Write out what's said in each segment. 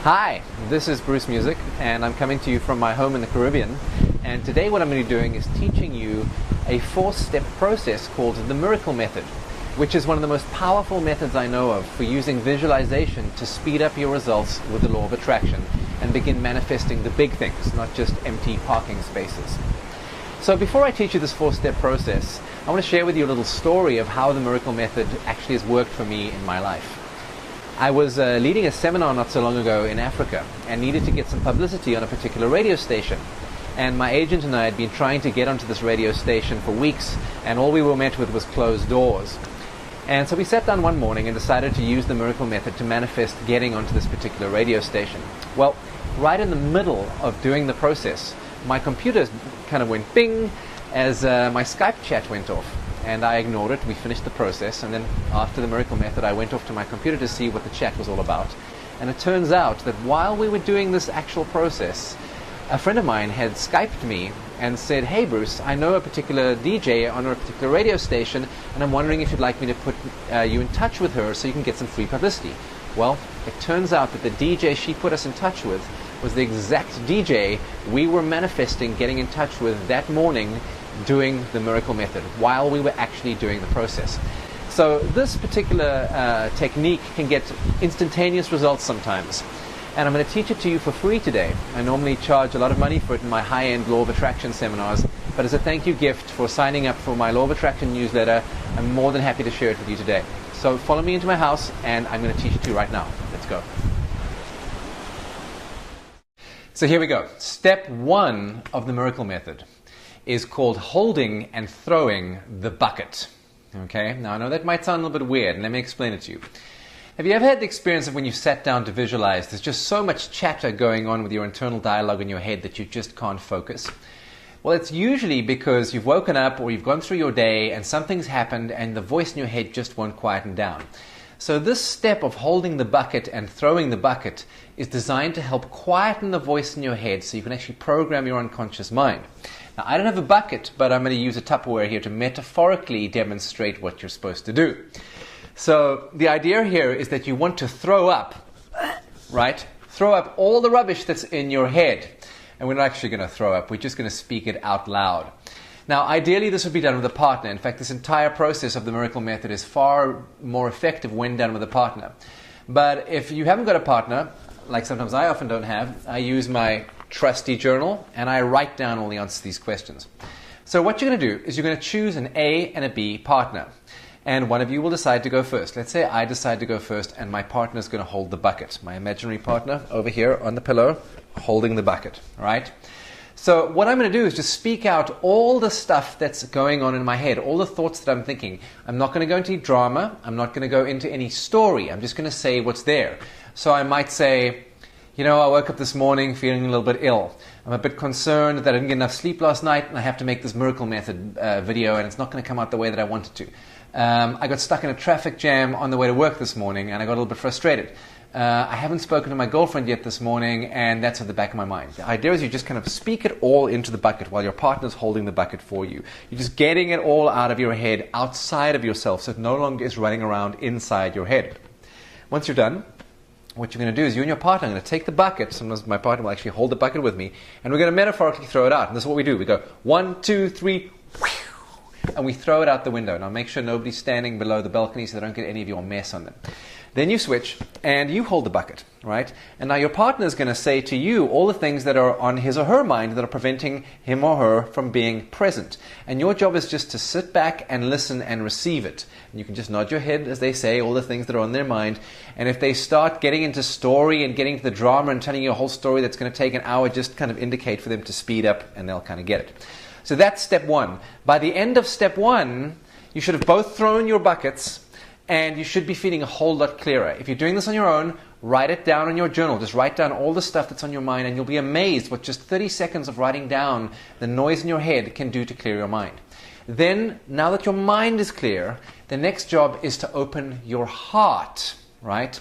Hi, this is Bruce Music, and I'm coming to you from my home in the Caribbean. And today what I'm going to be doing is teaching you a 4-step process called the Miracle Method, which is one of the most powerful methods I know of for using visualization to speed up your results with the law of attraction and begin manifesting the big things, not just empty parking spaces. So before I teach you this 4-step process, I want to share with you a little story of how the Miracle Method actually has worked for me in my life. I was leading a seminar not so long ago in Africa and needed to get some publicity on a particular radio station. And my agent and I had been trying to get onto this radio station for weeks, and all we were met with was closed doors. And so we sat down one morning and decided to use the Miracle Method to manifest getting onto this particular radio station. Well, right in the middle of doing the process, my computer kind of went bing as my Skype chat went off. And I ignored it. We finished the process, and then after the Miracle Method I went off to my computer to see what the chat was all about. And it turns out that while we were doing this actual process, a friend of mine had Skyped me and said, "Hey Bruce, I know a particular DJ on a particular radio station, and I'm wondering if you'd like me to put you in touch with her so you can get some free publicity." Well, it turns out that the DJ she put us in touch with was the exact DJ we were manifesting getting in touch with that morning doing the Miracle Method while we were actually doing the process. So this particular technique can get instantaneous results sometimes. And I'm going to teach it to you for free today. I normally charge a lot of money for it in my high-end Law of Attraction seminars, but as a thank you gift for signing up for my Law of Attraction newsletter, I'm more than happy to share it with you today. So follow me into my house, and I'm going to teach it to you right now. Let's go. So here we go. Step 1 of the Miracle Method is called holding and throwing the bucket. Okay, now I know that might sound a little bit weird, and let me explain it to you. Have you ever had the experience of when you sat down to visualize, there's just so much chatter going on with your internal dialogue in your head that you just can't focus? Well, it's usually because you've woken up or you've gone through your day and something's happened and the voice in your head just won't quieten down. So this step of holding the bucket and throwing the bucket is designed to help quieten the voice in your head so you can actually program your unconscious mind. Now, I don't have a bucket, but I'm going to use a Tupperware here to metaphorically demonstrate what you're supposed to do. So the idea here is that you want to throw up, right? Throw up all the rubbish that's in your head. And we're not actually going to throw up. We're just going to speak it out loud. Now, ideally, this would be done with a partner. In fact, this entire process of the Miracle Method is far more effective when done with a partner. But if you haven't got a partner, like sometimes I often don't have, I use my trusty journal and I write down all the answers to these questions. So what you're going to do is you're going to choose an A and a B partner. And one of you will decide to go first. Let's say I decide to go first and my partner is going to hold the bucket. My imaginary partner over here on the pillow holding the bucket, right? So what I'm going to do is just speak out all the stuff that's going on in my head, all the thoughts that I'm thinking. I'm not going to go into drama. I'm not going to go into any story. I'm just going to say what's there. So I might say, you know, I woke up this morning feeling a little bit ill. I'm a bit concerned that I didn't get enough sleep last night and I have to make this Miracle Method video and it's not going to come out the way that I wanted to. I got stuck in a traffic jam on the way to work this morning and I got a little bit frustrated. I haven't spoken to my girlfriend yet this morning and that's at the back of my mind. The idea is you just kind of speak it all into the bucket while your partner's holding the bucket for you. You're just getting it all out of your head, outside of yourself, so it no longer is running around inside your head. Once you're done, what you're going to do is you and your partner are going to take the bucket. Sometimes my partner will actually hold the bucket with me and we're going to metaphorically throw it out. And this is what we do. We go 1, 2, 3, and we throw it out the window. Now make sure nobody's standing below the balcony so they don't get any of your mess on them. Then you switch and you hold the bucket, right? And now your partner is going to say to you all the things that are on his or her mind that are preventing him or her from being present. And your job is just to sit back and listen and receive it. And you can just nod your head as they say all the things that are on their mind. And if they start getting into story and getting to the drama and telling you a whole story that's going to take an hour, just kind of indicate for them to speed up and they'll kind of get it. So that's step 1. By the end of step 1, you should have both thrown your buckets and you should be feeling a whole lot clearer. If you're doing this on your own, write it down in your journal. Just write down all the stuff that's on your mind and you'll be amazed what just 30 seconds of writing down the noise in your head can do to clear your mind. Then, now that your mind is clear, the next job is to open your heart, right?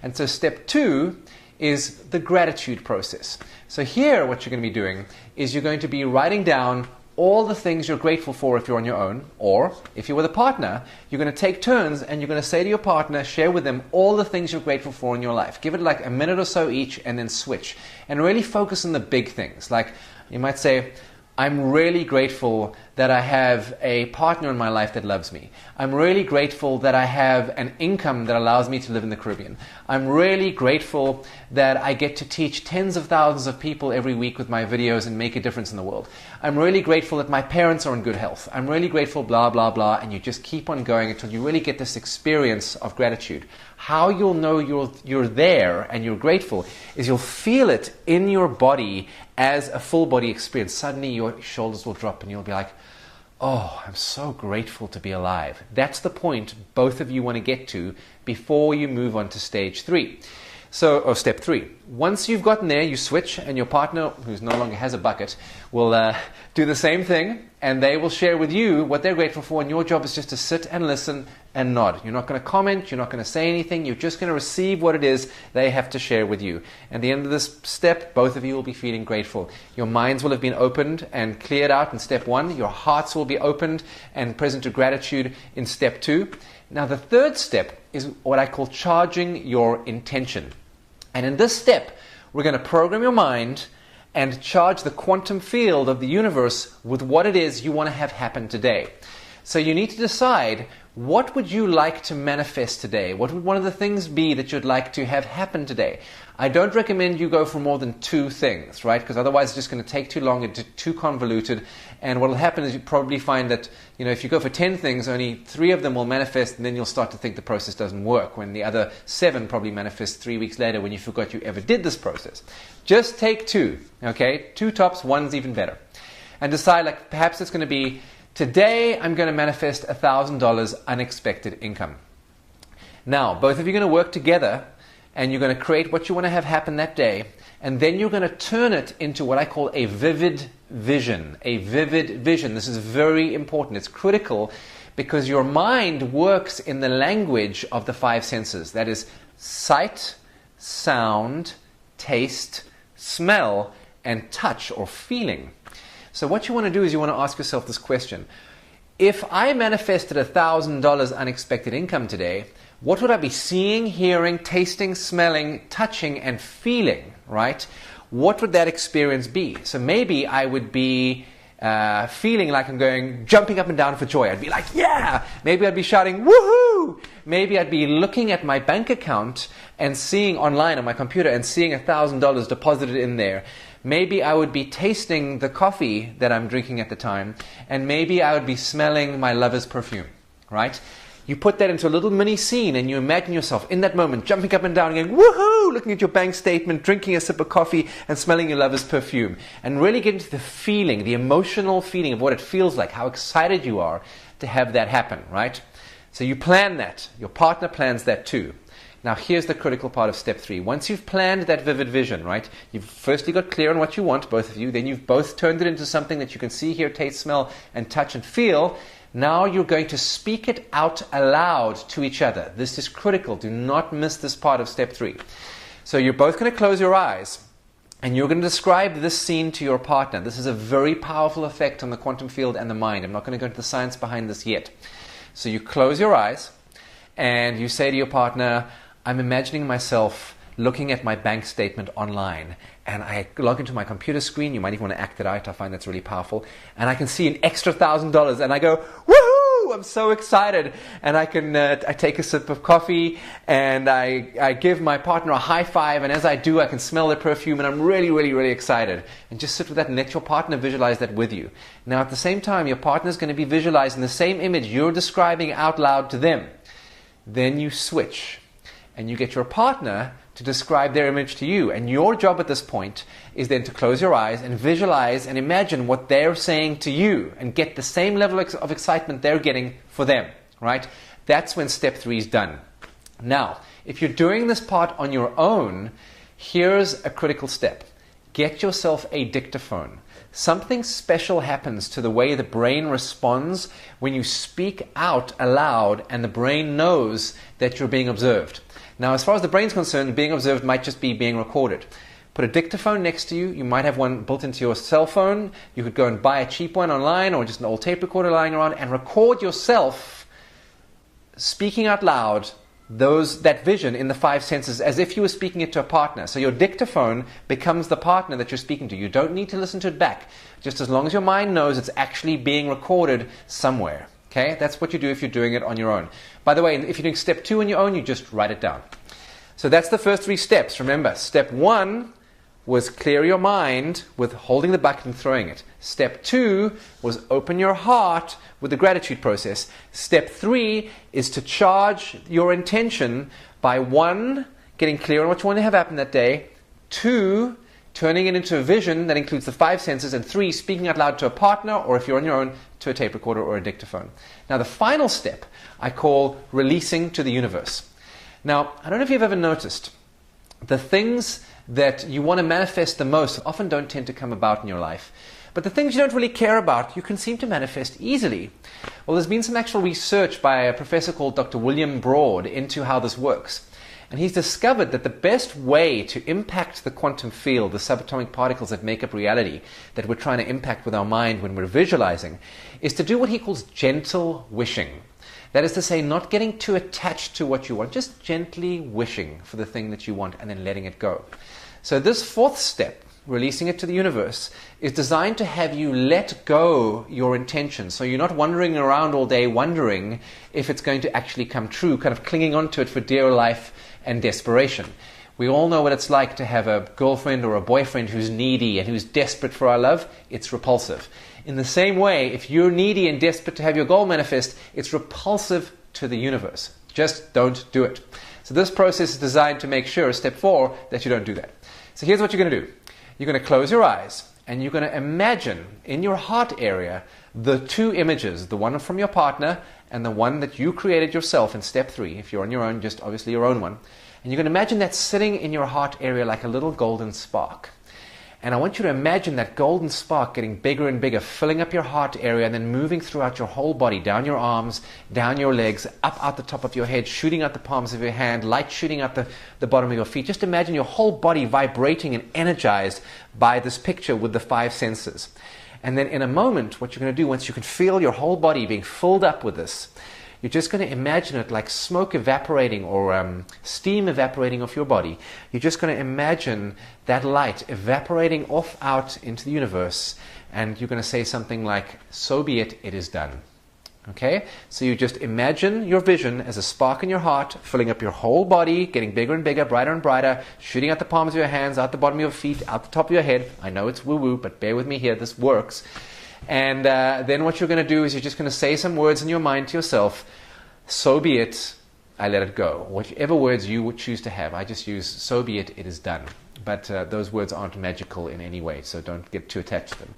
And so step 2 is the gratitude process. So here what you're going to be doing is you're going to be writing down all the things you're grateful for if you're on your own, or if you're with a partner, you're going to take turns and you're going to say to your partner, share with them all the things you're grateful for in your life. Give it like a minute or so each and then switch. And really focus on the big things. Like you might say, I'm really grateful that I have a partner in my life that loves me. I'm really grateful that I have an income that allows me to live in the Caribbean. I'm really grateful that I get to teach tens of thousands of people every week with my videos and make a difference in the world. I'm really grateful that my parents are in good health. I'm really grateful, blah, blah, blah, and you just keep on going until you really get this experience of gratitude. How you'll know you're there and you're grateful is you'll feel it in your body as a full body experience. Suddenly your shoulders will drop and you'll be like, oh, I'm so grateful to be alive. That's the point both of you want to get to before you move on to stage 3. Or step 3. Once you've gotten there, you switch, and your partner, who no longer has a bucket, will do the same thing, and they will share with you what they're grateful for, and your job is just to sit and listen and nod. You're not going to comment, you're not going to say anything, you're just going to receive what it is they have to share with you. At the end of this step, both of you will be feeling grateful. Your minds will have been opened and cleared out in step 1. Your hearts will be opened and present to gratitude in step 2. Now the third step is what I call charging your intention. And in this step, we're going to program your mind and charge the quantum field of the universe with what it is you want to have happen today. So you need to decide, what would you like to manifest today? What would one of the things be that you'd like to have happen today? I don't recommend you go for more than 2 things, right? Because otherwise it's just going to take too long and too convoluted. And what will happen is you probably find that, if you go for 10 things, only 3 of them will manifest, and then you'll start to think the process doesn't work, when the other 7 probably manifest 3 weeks later when you forgot you ever did this process. Just take 2, okay? 2 tops, 1's even better. And decide, like, perhaps it's going to be, today I'm going to manifest $1,000 unexpected income. Now, both of you are going to work together, and you're going to create what you want to have happen that day, and then you're going to turn it into what I call a vivid vision. A vivid vision. This is very important. It's critical because your mind works in the language of the 5 senses. That is sight, sound, taste, smell, and touch or feeling. So what you want to do is you want to ask yourself this question. If I manifested $1,000 unexpected income today, what would I be seeing, hearing, tasting, smelling, touching, and feeling, right? What would that experience be? So maybe I would be feeling like I'm jumping up and down for joy. I'd be like, yeah! Maybe I'd be shouting, woohoo! Maybe I'd be looking at my bank account and seeing online on my computer and seeing $1,000 deposited in there. Maybe I would be tasting the coffee that I'm drinking at the time, and maybe I would be smelling my lover's perfume, right? You put that into a little mini scene and you imagine yourself in that moment jumping up and down and going, woohoo, looking at your bank statement, drinking a sip of coffee and smelling your lover's perfume. And really get into the feeling, the emotional feeling of what it feels like, how excited you are to have that happen, right? So you plan that. Your partner plans that too. Now here's the critical part of step 3. Once you've planned that vivid vision, right? You've firstly got clear on what you want, both of you. Then you've both turned it into something that you can see, hear, taste, smell, and touch and feel. Now you're going to speak it out aloud to each other. This is critical. Do not miss this part of step 3. So you're both going to close your eyes and you're going to describe this scene to your partner. This is a very powerful effect on the quantum field and the mind. I'm not going to go into the science behind this yet. So you close your eyes and you say to your partner, I'm imagining myself looking at my bank statement online, and I log into my computer screen. You might even want to act it out. I find that's really powerful. And I can see an extra $1,000 and I go, woohoo! I'm so excited. And I take a sip of coffee and I give my partner a high five, and as I do, I can smell the perfume, and I'm really, really, really excited. And just sit with that and let your partner visualize that with you. Now at the same time, your partner is going to be visualizing the same image you're describing out loud to them. Then you switch and you get your partner to describe their image to you. And your job at this point is then to close your eyes and visualize and imagine what they're saying to you and get the same level of excitement they're getting for them, right? That's when step 3 is done. Now, if you're doing this part on your own, here's a critical step. Get yourself a dictaphone. Something special happens to the way the brain responds when you speak out aloud and the brain knows that you're being observed. Now, as far as the brain's concerned, being observed might just be being recorded. put a dictaphone next to you. You might have one built into your cell phone. You could go and buy a cheap one online or just an old tape recorder lying around and record yourself speaking out loud that vision in the five senses as if you were speaking it to a partner. So your dictaphone becomes the partner that you're speaking to. You don't need to listen to it back, just as long as your mind knows it's actually being recorded somewhere. Okay, that's what you do if you're doing it on your own. By the way, if you're doing step 2 on your own, you just write it down. So that's the first 3 steps. Remember, step 1 was clear your mind with holding the bucket and throwing it. Step 2 was open your heart with the gratitude process. Step 3 is to charge your intention by 1, getting clear on what you want to have happen that day, 2, turning it into a vision that includes the 5 senses, and 3, speaking out loud to a partner, or if you're on your own, to a tape recorder or a dictaphone. Now the final step I call releasing to the universe. Now, I don't know if you've ever noticed, the things that you want to manifest the most often don't tend to come about in your life. But the things you don't really care about, you can seem to manifest easily. Well, there's been some actual research by a professor called Dr. William Broad into how this works. And he's discovered that the best way to impact the quantum field, the subatomic particles that make up reality, that we're trying to impact with our mind when we're visualizing, is to do what he calls gentle wishing. That is to say, not getting too attached to what you want, just gently wishing for the thing that you want and then letting it go. So this 4th step, releasing it to the universe, is designed to have you let go your intention. So you're not wandering around all day wondering if it's going to actually come true, kind of clinging onto it for dear life and desperation. We all know what it's like to have a girlfriend or a boyfriend who's needy and who's desperate for our love. It's repulsive. In the same way, if you're needy and desperate to have your goal manifest, it's repulsive to the universe. Just don't do it. So this process is designed to make sure, step 4, that you don't do that. So here's what you're going to do. You're going to close your eyes and you're going to imagine in your heart area the 2 images, the one from your partner and the one that you created yourself in step 3. If you're on your own, just obviously your own one. And you're going to imagine that sitting in your heart area like a little golden spark. And I want you to imagine that golden spark getting bigger and bigger, filling up your heart area and then moving throughout your whole body, down your arms, down your legs, up out the top of your head, shooting out the palms of your hand, light shooting out the bottom of your feet. Just imagine your whole body vibrating and energized by this picture with the 5 senses. And then in a moment, what you're going to do, once you can feel your whole body being filled up with this, you're just going to imagine it like smoke evaporating or steam evaporating off your body. You're just going to imagine that light evaporating off out into the universe, and you're going to say something like, "So be it, it is done." Okay? So you just imagine your vision as a spark in your heart, filling up your whole body, getting bigger and bigger, brighter and brighter, shooting out the palms of your hands, out the bottom of your feet, out the top of your head. I know it's woo-woo, but bear with me here, this works. And then what you're going to do is you're just going to say some words in your mind to yourself. "So be it, I let it go." Whichever words you would choose to have. I just use "so be it, it is done." But those words aren't magical in any way, so don't get too attached to them.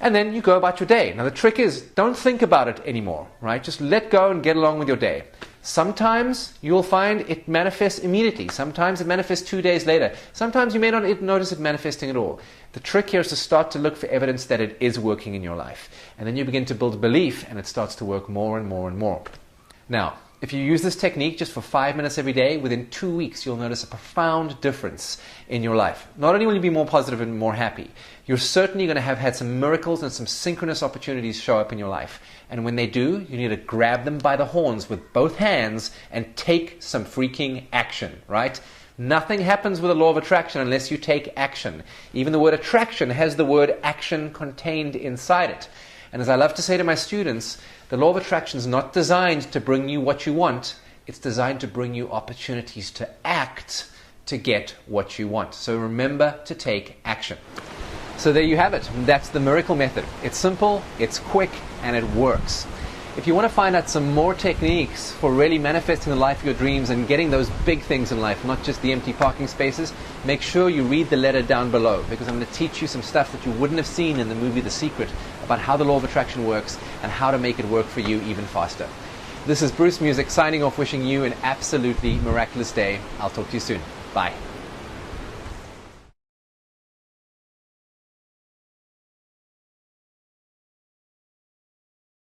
And then you go about your day. Now the trick is, don't think about it anymore, right? Just let go and get along with your day. Sometimes you'll find it manifests immediately. Sometimes it manifests 2 days later. Sometimes you may not notice it manifesting at all. The trick here is to start to look for evidence that it is working in your life. And then you begin to build belief, and it starts to work more and more and more. Now, if you use this technique just for 5 minutes every day, within 2 weeks you'll notice a profound difference in your life. Not only will you be more positive and more happy, you're certainly going to have had some miracles and some synchronous opportunities show up in your life. And when they do, you need to grab them by the horns with both hands and take some freaking action, right? Nothing happens with the law of attraction unless you take action. Even the word attraction has the word action contained inside it. And as I love to say to my students, the law of attraction is not designed to bring you what you want. It's designed to bring you opportunities to act to get what you want. So remember to take action. So there you have it. That's the miracle method. It's simple, it's quick, and it works. If you want to find out some more techniques for really manifesting the life of your dreams and getting those big things in life, not just the empty parking spaces, make sure you read the letter down below, because I'm going to teach you some stuff that you wouldn't have seen in the movie The Secret about how the law of attraction works and how to make it work for you even faster. This is Bruce Music signing off, wishing you an absolutely miraculous day. I'll talk to you soon. Bye.